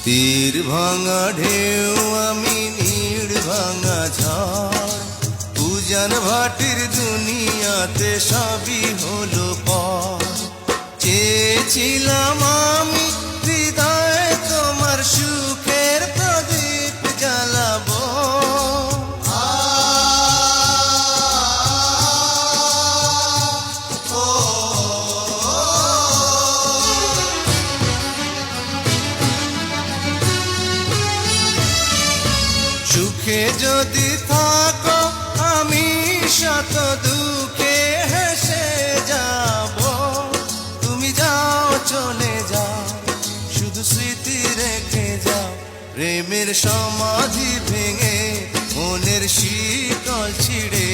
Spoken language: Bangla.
তীর ভাঙা ঢেউ আমি নীড় ভাঙা ঝড়, উজান ভাটির দুনিয়াতে সবই হলো পর। চেয়েছিলাম আমি হৃদয়ে তোমার সুখের প্রদীপ জ্বালাবো, সুখে যদি থাকো আমি শত দুঃখে হেসে যাব। তুমি যাও চলে যাও, শুধু স্মৃতি রেখে যাও। প্রেমের সমাধি ভেঙে মনের শীতল ছিঁড়ে